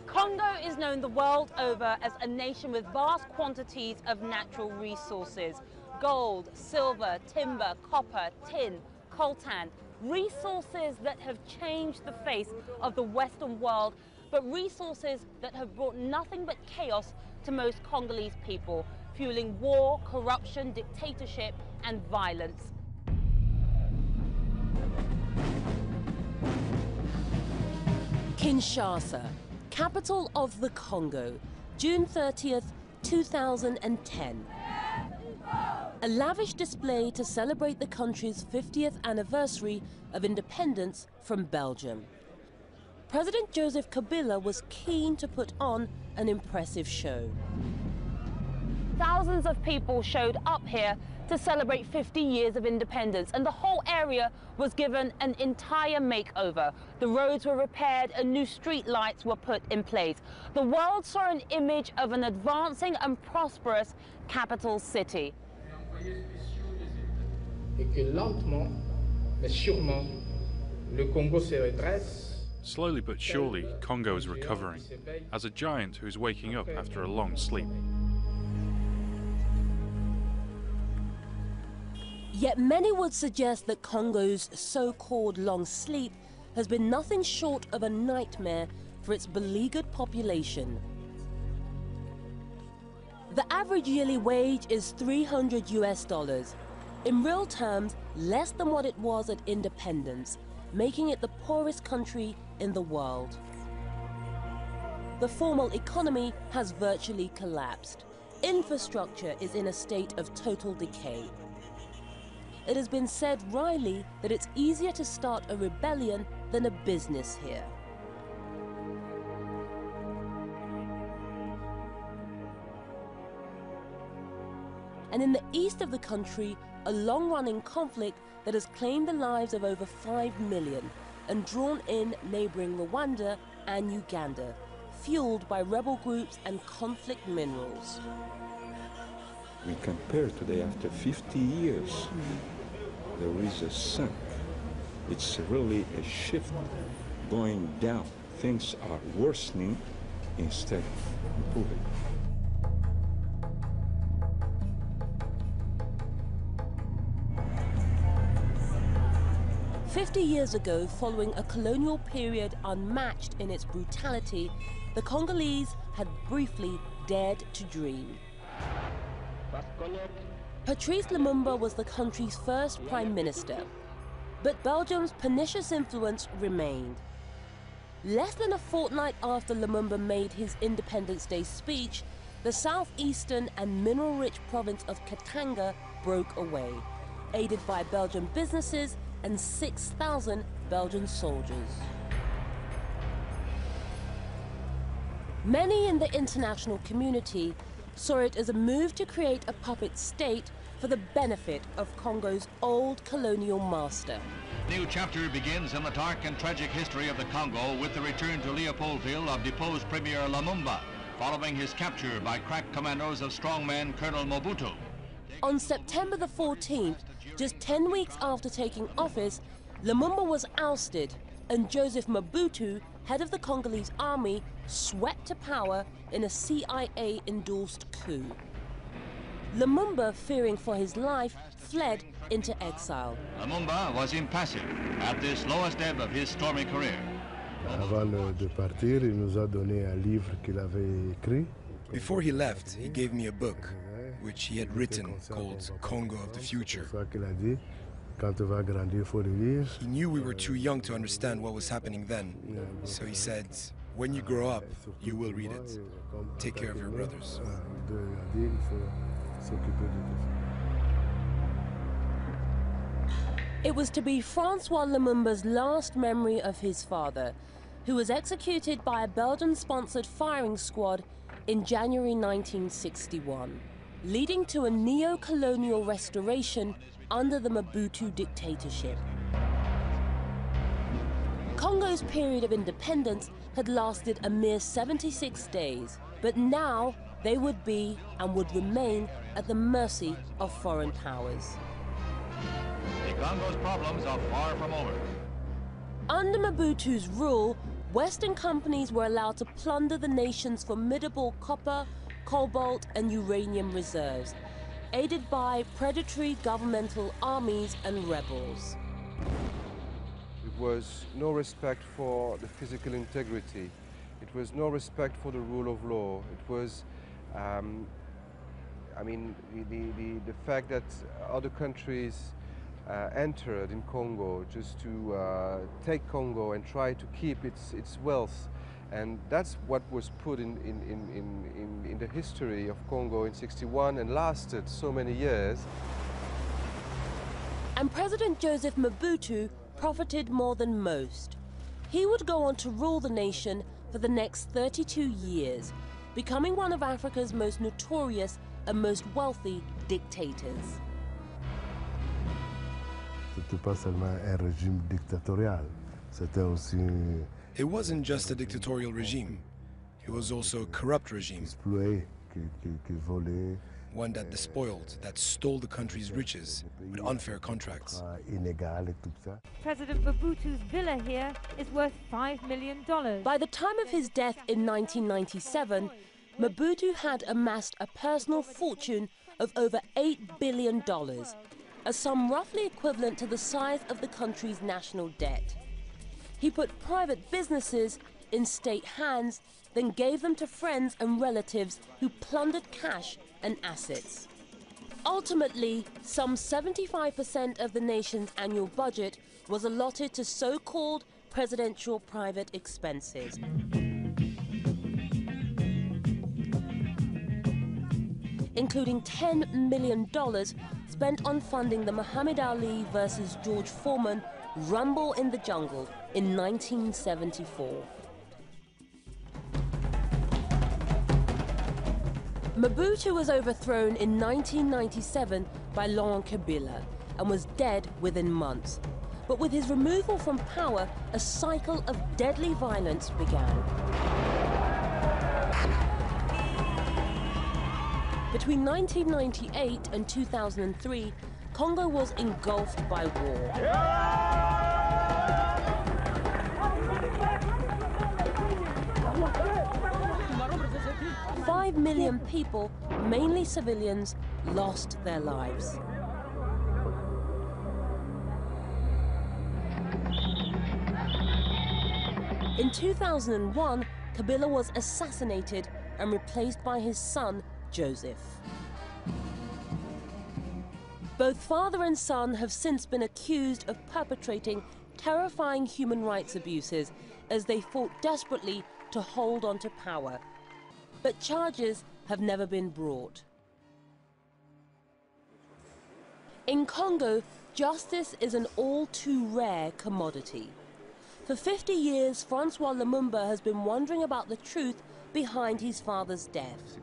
Congo is known the world over as a nation with vast quantities of natural resources. Gold, silver, timber, copper, tin, coltan, resources that have changed the face of the Western world, but resources that have brought nothing but chaos to most Congolese people, fueling war, corruption, dictatorship, and violence. Kinshasa, capital of the Congo, June 30th, 2010. A lavish display to celebrate the country's 50th anniversary of independence from Belgium. President Joseph Kabila was keen to put on an impressive show. Thousands of people showed up here to celebrate 50 years of independence, and the whole area was given an entire makeover. The roads were repaired and new street lights were put in place. The world saw an image of an advancing and prosperous capital city. Et que lentement, mais sûrement, le Congo se redresse. Slowly but surely, Congo is recovering, as a giant who's waking up after a long sleep. Yet many would suggest that Congo's so-called long sleep has been nothing short of a nightmare for its beleaguered population. The average yearly wage is $300 US. In real terms, less than what it was at independence, making it the poorest country in the world. The formal economy has virtually collapsed. Infrastructure is in a state of total decay. It has been said wryly that it's easier to start a rebellion than a business here. And in the east of the country, a long-running conflict that has claimed the lives of over 5 million and drawn in neighboring Rwanda and Uganda, fueled by rebel groups and conflict minerals. We compare today after 50 years, there is a sunk. It's really a shift going down. Things are worsening instead of improving. "50 years ago, following a colonial period unmatched in its brutality, the Congolese had briefly dared to dream. Patrice Lumumba was the country's first prime minister, but Belgium's pernicious influence remained. Less than a fortnight after Lumumba made his Independence Day speech, the southeastern and mineral-rich province of Katanga broke away, aided by Belgian businesses and 6,000 Belgian soldiers. Many in the international community saw it as a move to create a puppet state for the benefit of Congo's old colonial master. New chapter begins in the dark and tragic history of the Congo with the return to Leopoldville of deposed Premier Lumumba, following his capture by crack commandos of strongman Colonel Mobutu. On September the 14th, just 10 weeks after taking office, Lumumba was ousted and Joseph Mobutu, head of the Congolese army, swept to power in a CIA-endorsed coup. Lumumba, fearing for his life, fled into exile. Lumumba was impassive at this lowest ebb of his stormy career. Avant de partir, il nous a donné un livre qu'il avait écrit. Before he left, he gave me a book, which he had written, called Congo of the Future. He knew we were too young to understand what was happening then, so he said, when you grow up, you will read it. Take care of your brothers. It was to be Francois Lumumba's last memory of his father, who was executed by a Belgian-sponsored firing squad in January 1961, leading to a neo-colonial restoration under the Mobutu dictatorship. Congo's period of independence had lasted a mere 76 days, but now they would be and would remain at the mercy of foreign powers. Congo's problems are far from over. Under Mobutu's rule, Western companies were allowed to plunder the nation's formidable copper, cobalt, and uranium reserves, aided by predatory governmental armies and rebels. It was no respect for the physical integrity. It was no respect for the rule of law. It was, I mean, the fact that other countries entered in Congo just to take Congo and try to keep its wealth. And that's what was put in the history of Congo in '61 and lasted so many years. And President Joseph Mobutu profited more than most. He would go on to rule the nation for the next 32 years, becoming one of Africa's most notorious and most wealthy dictators. C'était pas seulement un régime dictatorial, c'était aussi It wasn't just a dictatorial regime. It was also a corrupt regime. exploité, qui volait, One that despoiled, that stole the country's riches with unfair contracts. illégal et tout ça. President Mobutu's villa here is worth $5 million. By the time of his death in 1997, Mobutu had amassed a personal fortune of over $8 billion, a sum roughly equivalent to the size of the country's national debt. He put private businesses in state hands, then gave them to friends and relatives who plundered cash and assets. Ultimately, some 75% of the nation's annual budget was allotted to so-called presidential private expenses. Including $10 million spent on funding the Muhammad Ali versus George Foreman Rumble in the Jungle in 1974. Mobutu was overthrown in 1997 by Laurent Kabila and was dead within months. But with his removal from power, a cycle of deadly violence began. Between 1998 and 2003, Congo was engulfed by war. 5 million people, mainly civilians, lost their lives. In 2001, Kabila was assassinated and replaced by his son, Joseph. Both father and son have since been accused of perpetrating terrifying human rights abuses as they fought desperately to hold on to power. But charges have never been brought. In Congo, justice is an all too rare commodity. For 50 years, Francois Lumumba has been wondering about the truth behind his father's death.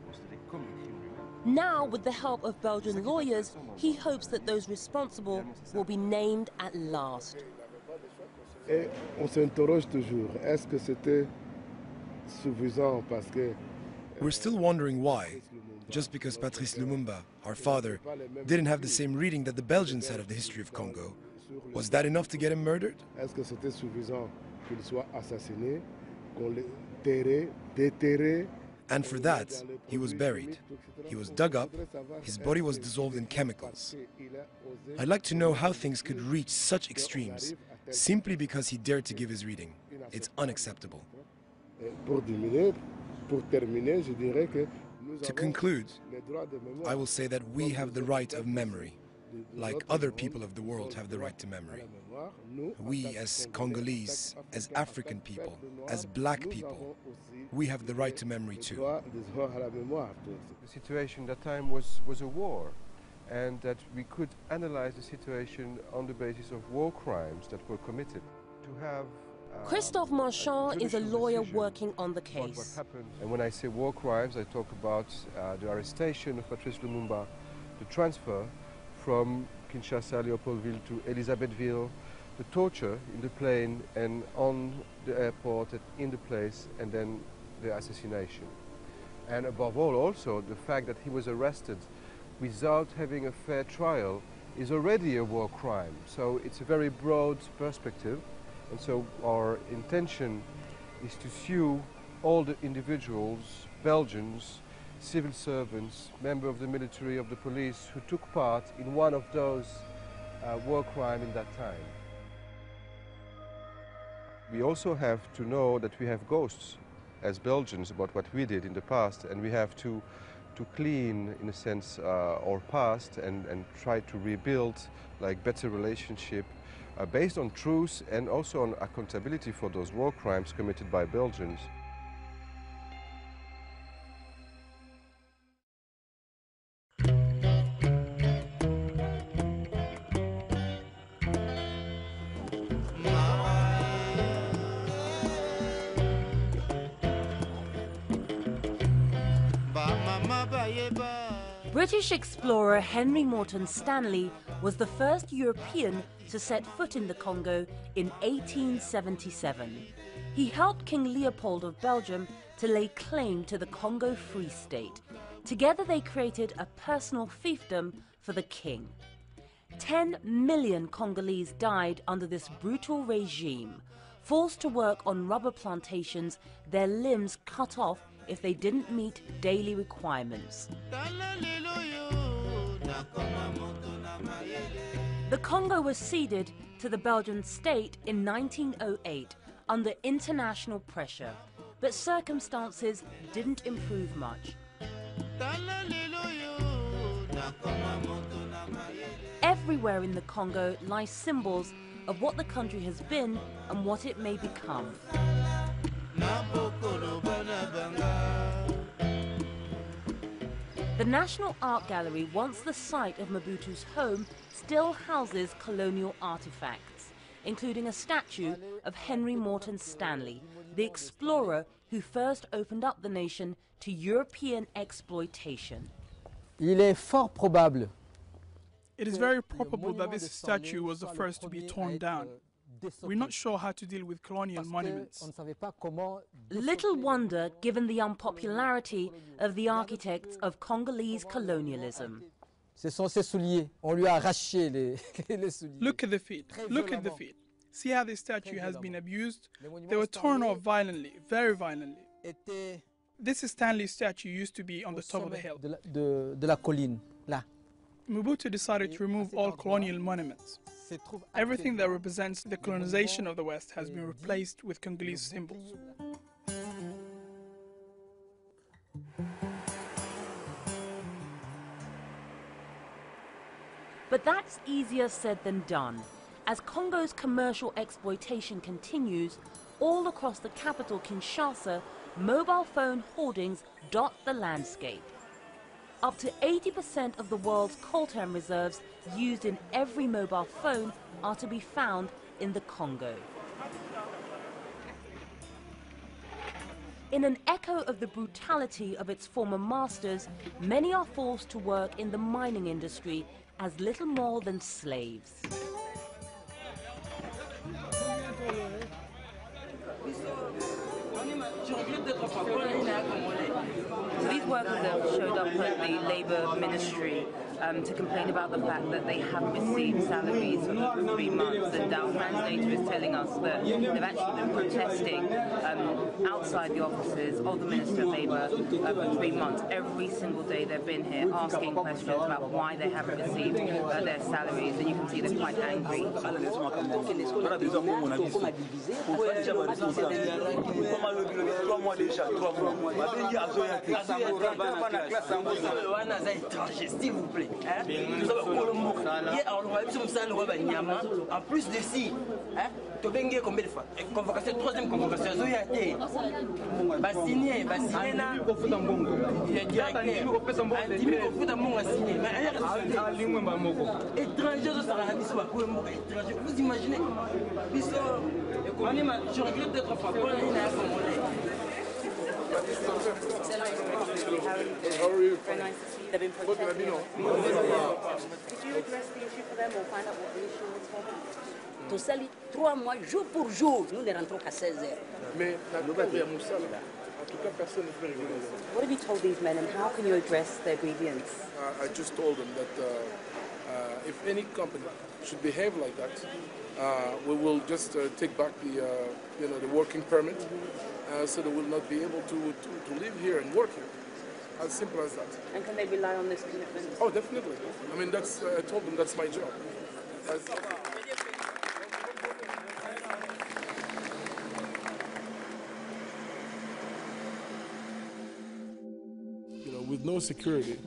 Now, with the help of Belgian lawyers, he hopes that those responsible will be named at last. Et on s'interroge toujours, est-ce que c'était suffisant parce que We're still wondering why, just because Patrice Lumumba, our father, didn't have the same reading that the Belgians had of the history of Congo. Was that enough to get him murdered? est-ce que c'était suffisant qu'il soit assassiné, qu'on le terre, déterré? And for that, he was buried. He was dug up, his body was dissolved in chemicals. I'd like to know how things could reach such extremes simply because he dared to give his reading. It's unacceptable. Pour terminer, je dirais que To conclude, I will say that we have the right of memory, like other people of the world have the right to memory. We, as Congolese, as African people, as black people, we have the right to memory too. The situation at that time was a war, and that we could analyze the situation on the basis of war crimes that were committed. To have Christophe Marchand is a lawyer working on the what case. happened. And when I say war crimes, I talk about the arrestation of Patrice Lumumba, the transfer from Kinshasa, Leopoldville to Elisabethville, the torture in the plane and on the airport in the place, and then the assassination. And above all, also, the fact that he was arrested without having a fair trial is already a war crime. So it's a very broad perspective, and so our intention is to sue all the individuals, Belgians, civil servants, members of the military, of the police, who took part in one of those war crimes in that time. We also have to know that we have ghosts as Belgians about what we did in the past, and we have to clean, in a sense, our past and try to rebuild like better relationship based on truth and also on accountability for those war crimes committed by Belgians. British explorer Henry Morton Stanley was the first European to set foot in the Congo in 1877. He helped King Leopold of Belgium to lay claim to the Congo Free State. Together they created a personal fiefdom for the king. 10 million Congolese died under this brutal regime, forced to work on rubber plantations, their limbs cut off if they didn't meet daily requirements. The Congo was ceded to the Belgian state in 1908 under international pressure, but circumstances didn't improve much. Everywhere in the Congo lie symbols of what the country has been and what it may become. The National Art Gallery, once the site of Mobutu's home, still houses colonial artifacts, including a statue of Henry Morton Stanley, the explorer who first opened up the nation to European exploitation. Il est fort probable. It is very probable that this statue was the first to be torn down. We're not sure how to deal with colonial monuments. Little wonder, given the unpopularity of the architects of Congolese colonialism. Look at the feet. Look at the feet. See how this statue has been abused? They were torn off violently, very violently. This Stanley statue used to be on the top of the hill. Mobutu decided to remove all colonial monuments. Everything that represents the colonization of the West has been replaced with Congolese symbols. But that's easier said than done. As Congo's commercial exploitation continues, all across the capital, Kinshasa, mobile phone hoardings dot the landscape. Up to 80% of the world's coltan reserves used in every mobile phone are to be found in the Congo. In an echo of the brutality of its former masters, many are forced to work in the mining industry as little more than slaves. These workers have showed up at the Labour Ministry to complain about the fact that they haven't received salaries for 3 months. And our translator is telling us that they've actually been protesting outside the offices of the Minister of Labour for 3 months. Every single day they've been here asking questions about why they haven't received their salaries, and you can see they're quite angry. En plus de si, Tobenge combien de fois? Convocation, troisième convocation, Zoyate. Basigné, na. Il est directeur. Étranger, vous imaginez? Je regrette d'être frappé. How are you? Very nice to see you. They've been protesting. Did you address the issue for them or find out what the issue was for? Tout ça, 3 mois, jour pour jour, nous ne rentrons qu'à 16 heures. Mais en tout cas, personne ne peut réguler. What have you told these men and how can you address their grievance? I just told them that if any company should behave like that, we will just take back the working permit, so they will not be able to live here and work here. As simple as that. And can they rely on this commitment? Oh, definitely. I mean, I told them that's my job. With no security.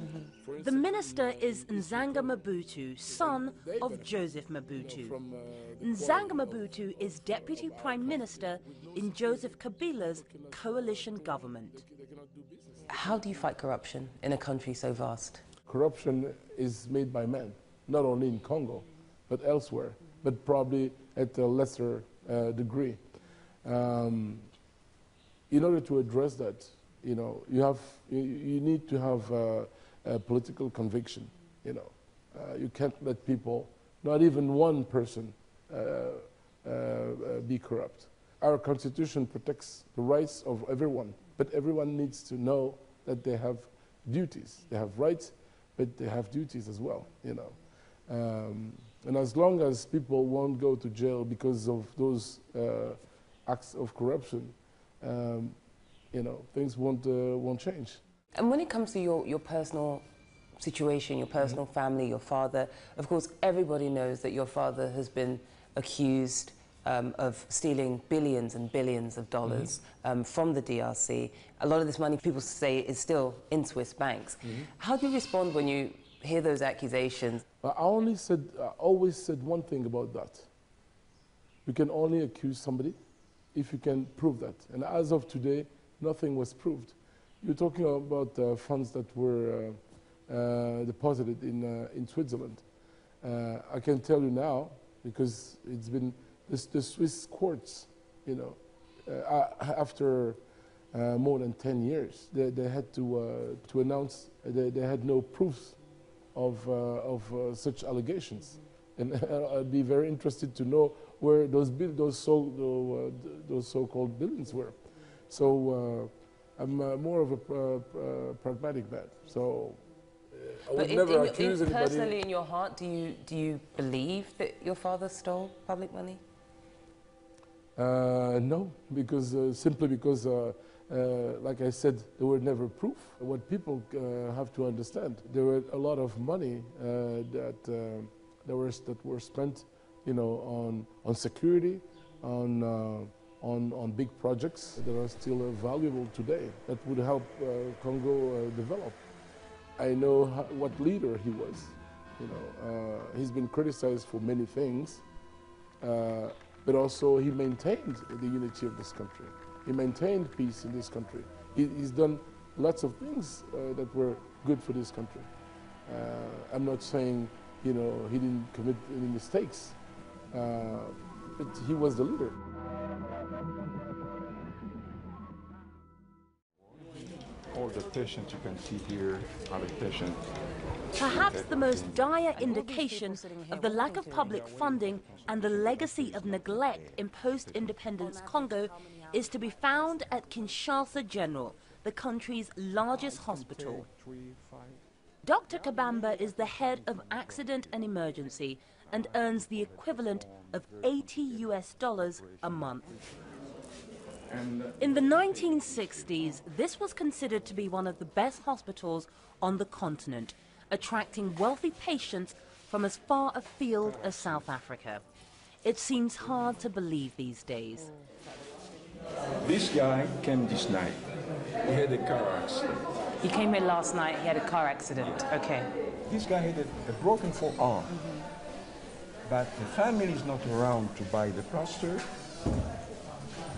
The minister is Nzanga Mobutu, son of Joseph Mobutu. Nzanga Mobutu is deputy prime minister in Joseph Kabila's coalition government. How do you fight corruption in a country so vast? Corruption is made by men, not only in Congo, but elsewhere, but probably at a lesser degree. In order to address that, you need to have a political conviction. You can't let people, not even one person, be corrupt. Our constitution protects the rights of everyone, but everyone needs to know that they have duties. They have rights, but they have duties as well. And as long as people won't go to jail because of those acts of corruption, things won't change. And when it comes to your personal situation, your personal family, your father, of course, everybody knows that your father has been accused of stealing billions and billions of dollars from the DRC. A lot of this money, people say, is still in Swiss banks. How do you respond when you hear those accusations? I always said one thing about that. You can only accuse somebody if you can prove that. And as of today, nothing was proved. You're talking about funds that were deposited in Switzerland. I can tell you now, because it's been the Swiss courts, after more than 10 years, they had to announce they had no proofs of such allegations. And I'd be very interested to know where those so-called billions were. So I'm more of a pragmatic man. So I would never accuse anybody. Personally, in your heart, do you believe that your father stole public money? No, because simply because, like I said, there were never proof. What people have to understand, there were a lot of money that were spent, on security, on big projects that are still valuable today, that would help Congo develop. I know what leader he was. He's been criticized for many things, but also he maintained the unity of this country. He maintained peace in this country. He's done lots of things that were good for this country. I'm not saying, he didn't commit any mistakes, but he was the leader. All the patients you can see here are the patients. Perhaps the most dire indication of the lack of public funding and the legacy of neglect in post-independence Congo is to be found at Kinshasa General, the country's largest hospital. Dr. Kabamba is the head of accident and emergency and earns the equivalent of $80 a month. In the 1960s, this was considered to be one of the best hospitals on the continent, attracting wealthy patients from as far afield as South Africa. It seems hard to believe these days. This guy came this night. He had a car accident. He came here last night, he had a car accident. Okay. This guy had a broken forearm. But the family is not around to buy the plaster,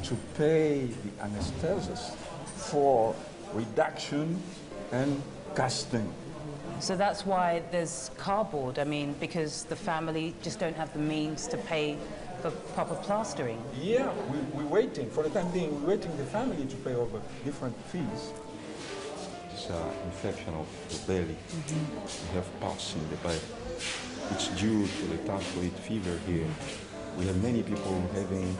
to pay the anesthetist for reduction and casting. So that's why there's cardboard, because the family just don't have the means to pay for proper plastering. Yeah, we're waiting, for the time being, we're waiting the family to pay over different fees. This infection of the belly, we have pus in the belly. It's due to the typhoid fever here. We have many people having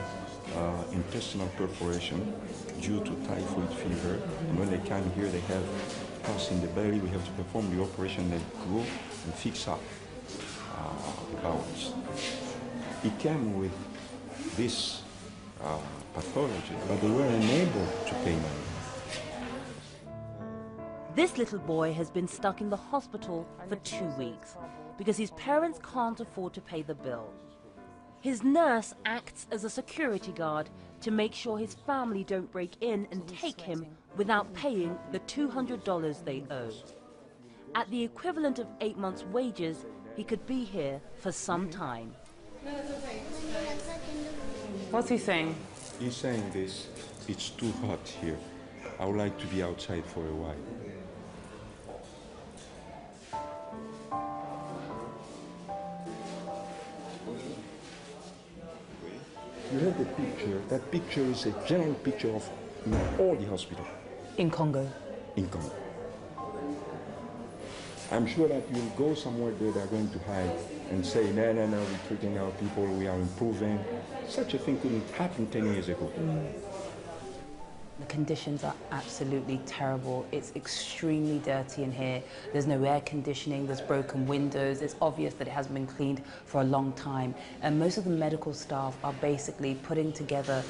intestinal perforation due to typhoid fever. And when they come here, they have pus in the belly. We have to perform the operation, then go and fix up about. He came with this pathology, but they were unable to pay money. This little boy has been stuck in the hospital for 2 weeks because his parents can't afford to pay the bill. His nurse acts as a security guard to make sure his family don't break in and take him without paying the $200 they owe. At the equivalent of 8 months' wages, he could be here for some time. What's he saying? He's saying this, it's too hot here. I would like to be outside for a while. You have the picture. That picture is a general picture of all the hospitals. In Congo? In Congo. I'm sure that you'll go somewhere where they're going to hide and say, no, we're treating our people, we are improving. Such a thing couldn't happen 10 years ago. The conditions are absolutely terrible. It's extremely dirty in here. There's no air conditioning, there's broken windows. It's obvious that it hasn't been cleaned for a long time. And most of the medical staff are basically putting together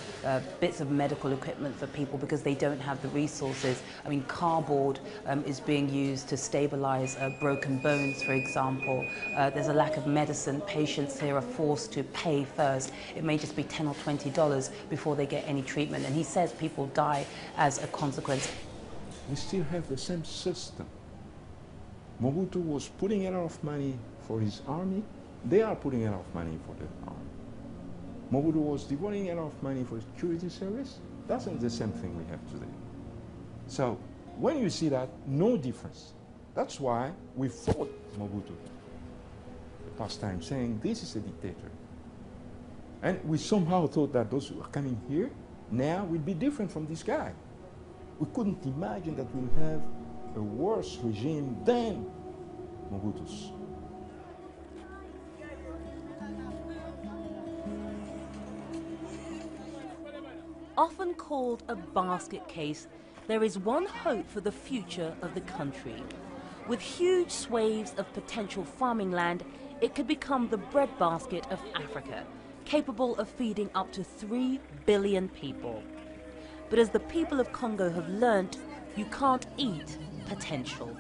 bits of medical equipment for people because they don't have the resources. I mean, cardboard is being used to stabilize broken bones, for example. There's a lack of medicine. Patients here are forced to pay first. It may just be $10 or $20 before they get any treatment. And he says people die as a consequence. We still have the same system. Mobutu was putting a lot of money for his army. They are putting a lot of money for the army. Mobutu was devoting a lot of money for the security service. That's not the same thing we have today. So when you see that, no difference. That's why we fought Mobutu the past time, saying this is a dictator. And we somehow thought that those who are coming here now will be different from this guy. We couldn't imagine that we'll have a worse regime than Mobutu's. Often called a basket case, there is one hope for the future of the country. With huge swathes of potential farming land, it could become the breadbasket of Africa, capable of feeding up to 3 billion people. But as the people of Congo have learnt, you can't eat potential.